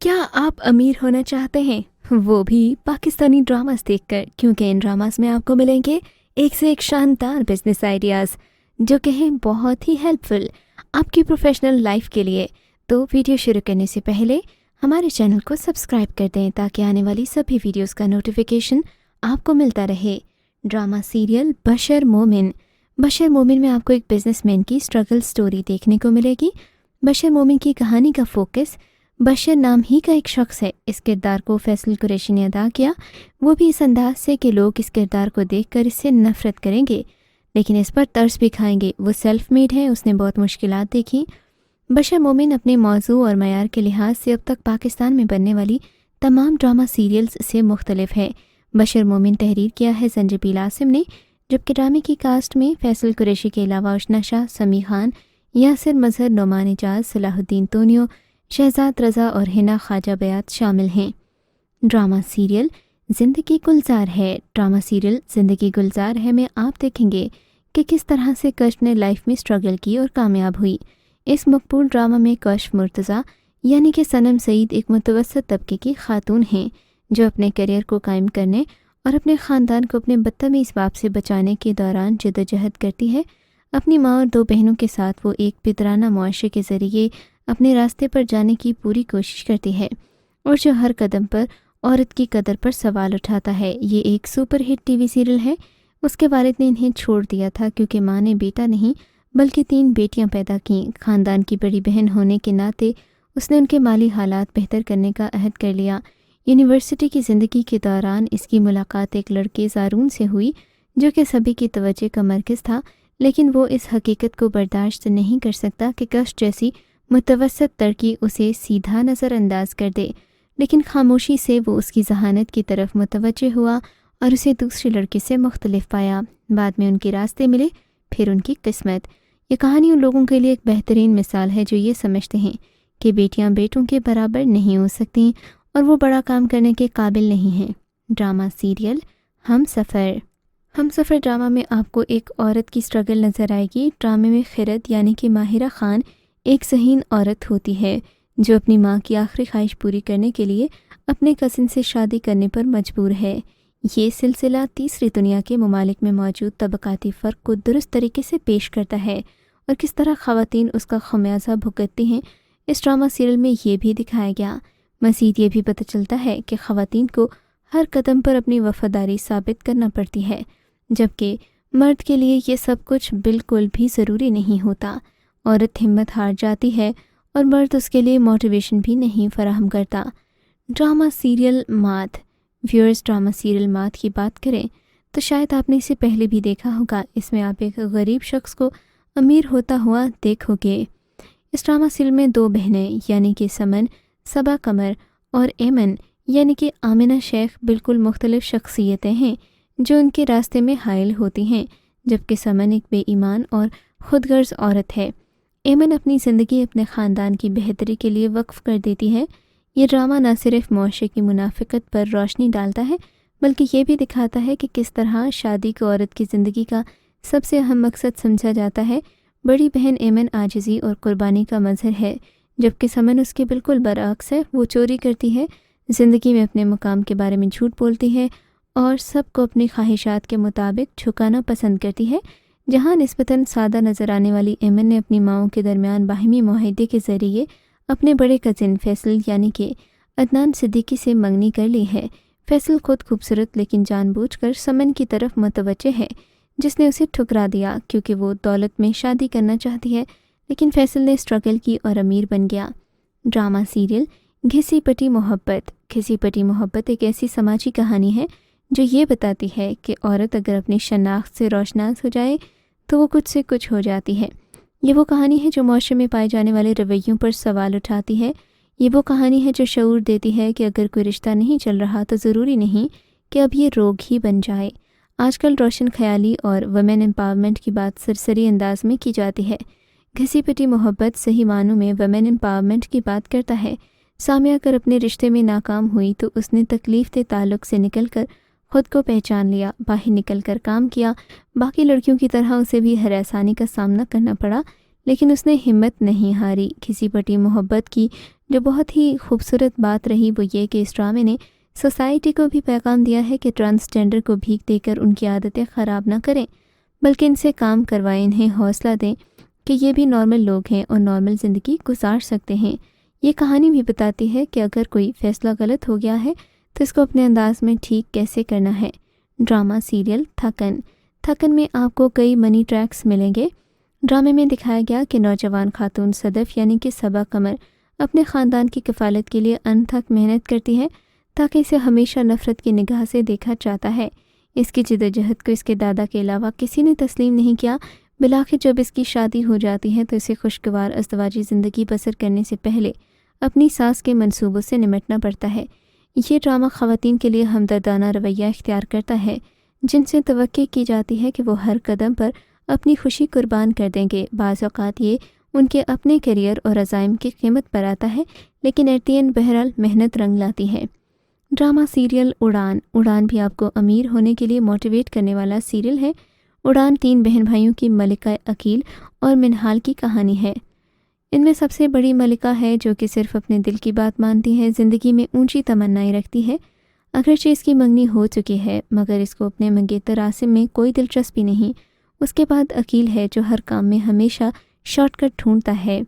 کیا آپ امیر ہونا چاہتے ہیں؟ وہ بھی پاکستانی ڈراماز دیکھ کر، کیونکہ ان ڈراماز میں آپ کو ملیں گے ایک سے ایک شاندار بزنس آئیڈیاز جو کہ ہیں بہت ہی ہیلپ فل آپ کی پروفیشنل لائف کے لیے۔ تو ویڈیو شروع کرنے سے پہلے ہمارے چینل کو سبسکرائب کر دیں تاکہ آنے والی سبھی ویڈیوز کا نوٹیفیکیشن آپ کو ملتا رہے۔ ڈرامہ سیریل بشر مومن۔ بشر مومن میں آپ کو ایک بزنس مین کی اسٹرگل سٹوری دیکھنے کو ملے گی۔ بشر مومن کی کہانی کا فوکس بشر نام ہی کا ایک شخص ہے۔ اس کردار کو فیصل قریشی نے ادا کیا، وہ بھی اس انداز سے کہ لوگ اس کردار کو دیکھ کر اس سے نفرت کریں گے لیکن اس پر ترس بھی کھائیں گے۔ وہ سیلف میڈ ہے، اس نے بہت مشکلات دیکھی۔ بشر مومن اپنے موضوع اور معیار کے لحاظ سے اب تک پاکستان میں بننے والی تمام ڈرامہ سیریلز سے مختلف ہے۔ بشر مومن تحریر کیا ہے زنجبیل عاصم نے، جبکہ ڈرامے کی کاسٹ میں فیصل قریشی کے علاوہ اشنا شاہ، سمیع خان، یاسر مظہر، نعمان اعجاز، صلاح الدین تونیو، شہزاد رضا اور حنا خواجہ بیات شامل ہیں۔ ڈرامہ سیریل زندگی گلزار ہے۔ ڈرامہ سیریل زندگی گلزار ہے میں آپ دیکھیں گے کہ کس طرح سے کشف نے لائف میں اسٹرگل کی اور کامیاب ہوئی۔ اس مقبول ڈرامہ میں کشف مرتضیٰ یعنی کہ صنم سعید ایک متوسط طبقے کی خاتون ہیں جو اپنے کیریئر کو قائم کرنے اور اپنے خاندان کو اپنے بدتمیز باپ سے بچانے کے دوران جدوجہد کرتی ہے۔ اپنی ماں اور 2 بہنوں کے ساتھ وہ ایک پدرانہ معاشرے کے ذریعے اپنے راستے پر جانے کی پوری کوشش کرتی ہے اور جو ہر قدم پر عورت کی قدر پر سوال اٹھاتا ہے۔ یہ ایک super hit T V serial ہے۔ اس کے والد نے انہیں چھوڑ دیا تھا کیونکہ ماں نے بیٹا نہیں بلکہ 3 بیٹیاں پیدا کیں۔ خاندان کی بڑی بہن ہونے کے ناطے اس نے ان کے مالی حالات بہتر کرنے کا عہد کر لیا۔ یونیورسٹی کی زندگی کے دوران اس کی ملاقات ایک لڑکے زارون سے ہوئی جو کہ سبھی کی توجہ کا مرکز تھا، لیکن وہ اس حقیقت کو برداشت نہیں کر سکتا کہ کش جیسی متوسط ترقی اسے سیدھا نظر انداز کر دے، لیکن خاموشی سے وہ اس کی ذہانت کی طرف متوجہ ہوا اور اسے دوسرے لڑکے سے مختلف پایا۔ بعد میں ان کے راستے ملے، پھر ان کی قسمت۔ یہ کہانی ان لوگوں کے لیے ایک بہترین مثال ہے جو یہ سمجھتے ہیں کہ بیٹیاں بیٹوں کے برابر نہیں ہو سکتیں اور وہ بڑا کام کرنے کے قابل نہیں ہیں۔ ڈرامہ سیریل ہم سفر۔ ہم سفر ڈرامہ میں آپ کو ایک عورت کی اسٹرگل نظر آئے گی۔ ڈرامے میں خیرت یعنی کہ ماہرہ خان ایک ذہین عورت ہوتی ہے جو اپنی ماں کی آخری خواہش پوری کرنے کے لیے اپنے کزن سے شادی کرنے پر مجبور ہے۔ یہ سلسلہ تیسری دنیا کے ممالک میں موجود طبقاتی فرق کو درست طریقے سے پیش کرتا ہے اور کس طرح خواتین اس کا خمیازہ بھگتتی ہیں۔ اس ڈرامہ سیریل میں یہ بھی دکھایا گیا۔ مزید یہ بھی پتہ چلتا ہے کہ خواتین کو ہر قدم پر اپنی وفاداری ثابت کرنا پڑتی ہے، جبکہ مرد کے لیے یہ سب کچھ بالکل بھی ضروری نہیں ہوتا۔ عورت ہمت ہار جاتی ہے اور مرد اس کے لیے موٹیویشن بھی نہیں فراہم کرتا۔ ڈرامہ سیریل مات۔ ویورز، ڈرامہ سیریل مات کی بات کریں تو شاید آپ نے اسے پہلے بھی دیکھا ہوگا۔ اس میں آپ ایک غریب شخص کو امیر ہوتا ہوا دیکھو گے۔ اس ڈرامہ سیریل میں 2 بہنیں یعنی کہ سمن صبا قمر اور ایمن یعنی کہ آمنہ شیخ بالکل مختلف شخصیتیں ہیں جو ان کے راستے میں حائل ہوتی ہیں، جبکہ سمن ایک بے ایمان اور خود غرض عورت ہے۔ ایمن اپنی زندگی اپنے خاندان کی بہتری کے لیے وقف کر دیتی ہے۔ یہ ڈرامہ نہ صرف معاشرے کی منافقت پر روشنی ڈالتا ہے بلکہ یہ بھی دکھاتا ہے کہ کس طرح شادی کو عورت کی زندگی کا سب سے اہم مقصد سمجھا جاتا ہے۔ بڑی بہن ایمن عاجزی اور قربانی کا مظہر ہے، جبکہ سمن اس کے بالکل برعکس ہے۔ وہ چوری کرتی ہے، زندگی میں اپنے مقام کے بارے میں جھوٹ بولتی ہے اور سب کو اپنی خواہشات کے مطابق جھکانا پسند کرتی ہے۔ جہاں نسبتاً سادہ نظر آنے والی ایمن نے اپنی ماؤں کے درمیان باہمی معاہدے کے ذریعے اپنے بڑے کزن فیصل یعنی کہ عدنان صدیقی سے منگنی کر لی ہے۔ فیصل خود خوبصورت لیکن جان بوجھ کر سمن کی طرف متوجہ ہے جس نے اسے ٹھکرا دیا کیونکہ وہ دولت میں شادی کرنا چاہتی ہے، لیکن فیصل نے اسٹرگل کی اور امیر بن گیا۔ ڈرامہ سیریل گھسی پٹی محبت۔ گھسی پٹی محبت ایک ایسی سماجی کہانی ہے جو یہ بتاتی ہے کہ عورت اگر اپنی شناخت سے روشناس ہو جائے تو وہ کچھ سے کچھ ہو جاتی ہے۔ یہ وہ کہانی ہے جو معاشرے میں پائے جانے والے رویوں پر سوال اٹھاتی ہے۔ یہ وہ کہانی ہے جو شعور دیتی ہے کہ اگر کوئی رشتہ نہیں چل رہا تو ضروری نہیں کہ اب یہ روگ ہی بن جائے۔ آج کل روشن خیالی اور ویمن امپاورمنٹ کی بات سرسری انداز میں کی جاتی ہے۔ گھسی پٹی محبت صحیح معنوں میں ویمن امپاورمنٹ کی بات کرتا ہے۔ سامیہ اگر اپنے رشتے میں ناکام ہوئی تو اس نے تکلیف دہ تعلق سے نکل کر خود کو پہچان لیا، باہر نکل کر کام کیا۔ باقی لڑکیوں کی طرح اسے بھی ہراسانی کا سامنا کرنا پڑا، لیکن اس نے ہمت نہیں ہاری۔ کسی پٹی محبت کی جو بہت ہی خوبصورت بات رہی وہ یہ کہ اس ڈرامے نے سوسائٹی کو بھی پیغام دیا ہے کہ ٹرانسجینڈر کو بھیک دے کر ان کی عادتیں خراب نہ کریں، بلکہ ان سے کام کروائیں، انہیں حوصلہ دیں کہ یہ بھی نارمل لوگ ہیں اور نارمل زندگی گزار سکتے ہیں۔ یہ کہانی بھی بتاتی ہے کہ اگر کوئی فیصلہ غلط ہو گیا ہے تو اس کو اپنے انداز میں ٹھیک کیسے کرنا ہے۔ ڈرامہ سیریل تھکن میں آپ کو کئی منی ٹریکس ملیں گے۔ ڈرامے میں دکھایا گیا کہ نوجوان خاتون صدف یعنی کہ صبا قمر اپنے خاندان کی کفالت کے لیے انتھک محنت کرتی ہے تاکہ اسے ہمیشہ نفرت کی نگاہ سے دیکھا جاتا ہے۔ اس کی جدوجہد کو اس کے دادا کے علاوہ کسی نے تسلیم نہیں کیا۔ بالآخر جب اس کی شادی ہو جاتی ہے تو اسے خوشگوار ازدواجی زندگی بسر کرنے سے پہلے اپنی ساس کے منصوبوں سے نمٹنا پڑتا ہے۔ یہ ڈرامہ خواتین کے لیے ہمدردانہ رویہ اختیار کرتا ہے، جن سے توقع کی جاتی ہے کہ وہ ہر قدم پر اپنی خوشی قربان کر دیں گے۔ بعض اوقات یہ ان کے اپنے کیریئر اور عزائم کی قیمت پر آتا ہے، لیکن ایٹ دی اینڈ بہرحال محنت رنگ لاتی ہے۔ ڈرامہ سیریل اڑان بھی آپ کو امیر ہونے کے لیے موٹیویٹ کرنے والا سیریل ہے۔ اڑان 3 بہن بھائیوں کی ملکہ عقیل اور منہال کی کہانی ہے۔ ان میں سب سے بڑی ملکہ ہے جو کہ صرف اپنے دل کی بات مانتی ہے، زندگی میں اونچی تمنائیں رکھتی ہے۔ اگرچہ اس کی منگنی ہو چکی ہے مگر اس کو اپنے منگیتر عاصم میں کوئی دلچسپی نہیں۔ اس کے بعد عقیل ہے جو ہر کام میں ہمیشہ شارٹ کٹ ڈھونڈتا ہے،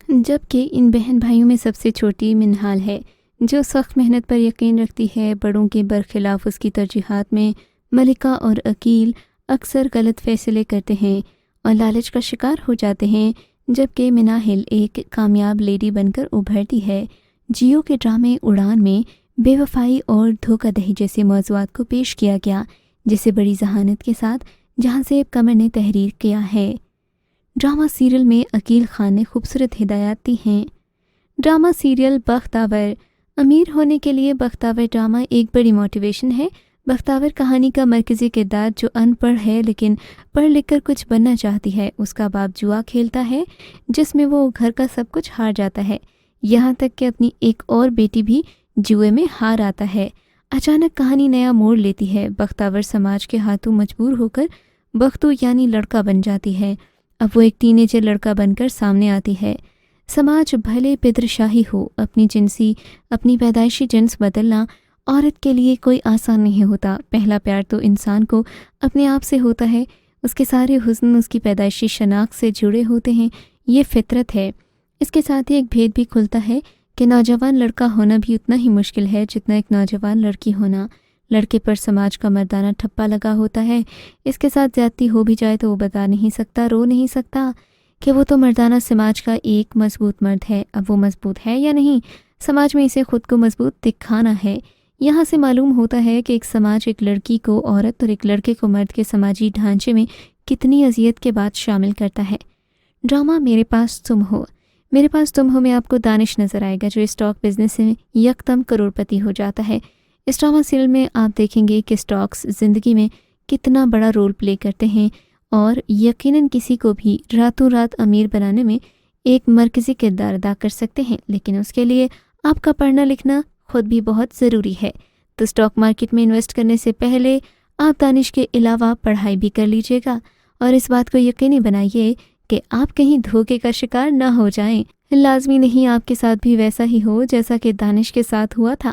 جبکہ ان بہن بھائیوں میں سب سے چھوٹی منہال ہے جو سخت محنت پر یقین رکھتی ہے۔ بڑوں کے برخلاف اس کی ترجیحات میں ملکہ اور عقیل اکثر غلط فیصلے کرتے ہیں اور لالچ کا شکار ہو جاتے ہیں، جبکہ مناہل ایک کامیاب لیڈی بن کر ابھرتی ہے۔ جیو کے ڈرامے اڑان میں بے وفائی اور دھوکہ دہی جیسے موضوعات کو پیش کیا گیا، جسے بڑی ذہانت کے ساتھ جہاں زیب قمر نے تحریر کیا ہے۔ ڈرامہ سیریل میں عقیل خان نے خوبصورت ہدایات دی ہیں۔ ڈرامہ سیریل بختاور امیر ہونے کے لیے بختاور ڈرامہ ایک بڑی موٹیویشن ہے۔ بختاور کہانی کا مرکزی کردار جو ان پڑھ ہے لیکن پڑھ لکھ کر کچھ بننا چاہتی ہے، اس کا باپ جوا کھیلتا ہے جس میں وہ گھر کا سب کچھ ہار جاتا ہے، یہاں تک کہ اپنی ایک اور بیٹی بھی جوئے میں ہار آتا ہے۔ اچانک کہانی نیا موڑ لیتی ہے۔ بختاور سماج کے ہاتھوں مجبور ہو کر بختو یعنی لڑکا بن جاتی ہے۔ اب وہ ایک ٹین ایجر لڑکا بن کر سامنے آتی ہے۔ سماج بھلے پدر شاہی ہو، اپنی پیدائشی جنس بدلنا عورت کے لیے کوئی آسان نہیں ہوتا۔ پہلا پیار تو انسان کو اپنے آپ سے ہوتا ہے، اس کے سارے حسن اس کی پیدائشی شناخت سے جڑے ہوتے ہیں، یہ فطرت ہے۔ اس کے ساتھ ہی ایک بھید بھی کھلتا ہے کہ نوجوان لڑکا ہونا بھی اتنا ہی مشکل ہے جتنا ایک نوجوان لڑکی ہونا۔ لڑکے پر سماج کا مردانہ ٹھپا لگا ہوتا ہے، اس کے ساتھ زیادتی ہو بھی جائے تو وہ بتا نہیں سکتا، رو نہیں سکتا کہ وہ تو مردانہ سماج کا ایک مضبوط مرد ہے۔ اب وہ مضبوط ہے یا نہیں، سماج میں اسے خود کو مضبوط دکھانا ہے۔ یہاں سے معلوم ہوتا ہے کہ ایک سماج ایک لڑکی کو عورت اور ایک لڑکے کو مرد کے سماجی ڈھانچے میں کتنی اذیت کے بعد شامل کرتا ہے۔ ڈرامہ میرے پاس تم ہو میں آپ کو دانش نظر آئے گا جو اسٹاک بزنس میں یکدم کروڑپتی ہو جاتا ہے۔ اس ڈرامہ سیریل میں آپ دیکھیں گے کہ اسٹاکس زندگی میں کتنا بڑا رول پلے کرتے ہیں اور یقیناً کسی کو بھی راتوں رات امیر بنانے میں ایک مرکزی کردار ادا کر سکتے ہیں، لیکن اس کے لیے آپ کا پڑھنا لکھنا خود بھی بہت ضروری ہے۔ تو اسٹاک مارکیٹ میں انویسٹ کرنے سے پہلے آپ دانش کے علاوہ پڑھائی بھی کر لیجیے گا اور اس بات کو یقینی بنائیے کہ آپ کہیں دھوکے کا شکار نہ ہو جائیں۔ لازمی نہیں آپ کے ساتھ بھی ویسا ہی ہو جیسا کہ دانش کے ساتھ ہوا تھا۔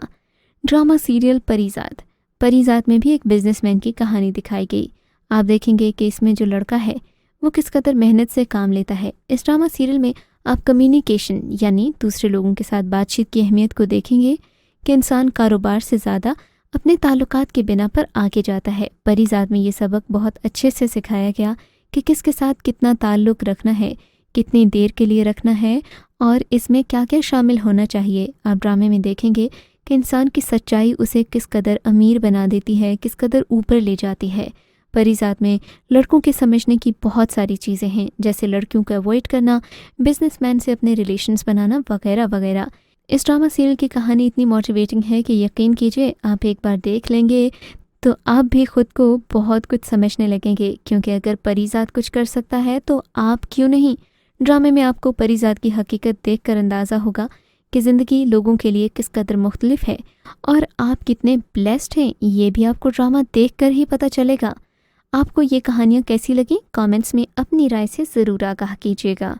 ڈرامہ سیریل پریزاد میں بھی ایک بزنس مین کی کہانی دکھائی گئی۔ آپ دیکھیں گے کہ اس میں جو لڑکا ہے وہ کس قدر محنت سے کام لیتا ہے۔ اس ڈرامہ سیریل میں آپ کمیونیکیشن یعنی دوسرے لوگوں کے ساتھ بات چیت کی اہمیت کو دیکھیں گے کہ انسان کاروبار سے زیادہ اپنے تعلقات کی بنا پر آگے جاتا ہے۔ پریزاد میں یہ سبق بہت اچھے سے سکھایا گیا کہ کس کے ساتھ کتنا تعلق رکھنا ہے، کتنی دیر کے لیے رکھنا ہے اور اس میں کیا کیا شامل ہونا چاہیے۔ آپ ڈرامے میں دیکھیں گے کہ انسان کی سچائی اسے کس قدر امیر بنا دیتی ہے، کس قدر اوپر لے جاتی ہے۔ پریزاد میں لڑکوں کے سمجھنے کی بہت ساری چیزیں ہیں، جیسے لڑکیوں کو اوائڈ کرنا، بزنس مین سے اپنے ریلیشنز بنانا وغیرہ وغیرہ۔ اس ڈرامہ سیریل کی کہانی اتنی موٹیویٹنگ ہے کہ یقین کیجئے آپ ایک بار دیکھ لیں گے تو آپ بھی خود کو بہت کچھ سمجھنے لگیں گے، کیونکہ اگر پریزاد کچھ کر سکتا ہے تو آپ کیوں نہیں۔ ڈرامے میں آپ کو پریزاد کی حقیقت دیکھ کر اندازہ ہوگا کہ زندگی لوگوں کے لیے کس قدر مختلف ہے اور آپ کتنے بلیسڈ ہیں، یہ بھی آپ کو ڈرامہ دیکھ کر ہی پتہ چلے گا۔ آپ کو یہ کہانیاں کیسی لگیں کامنٹس میں اپنی رائے سے ضرور آگاہ کیجیے گا۔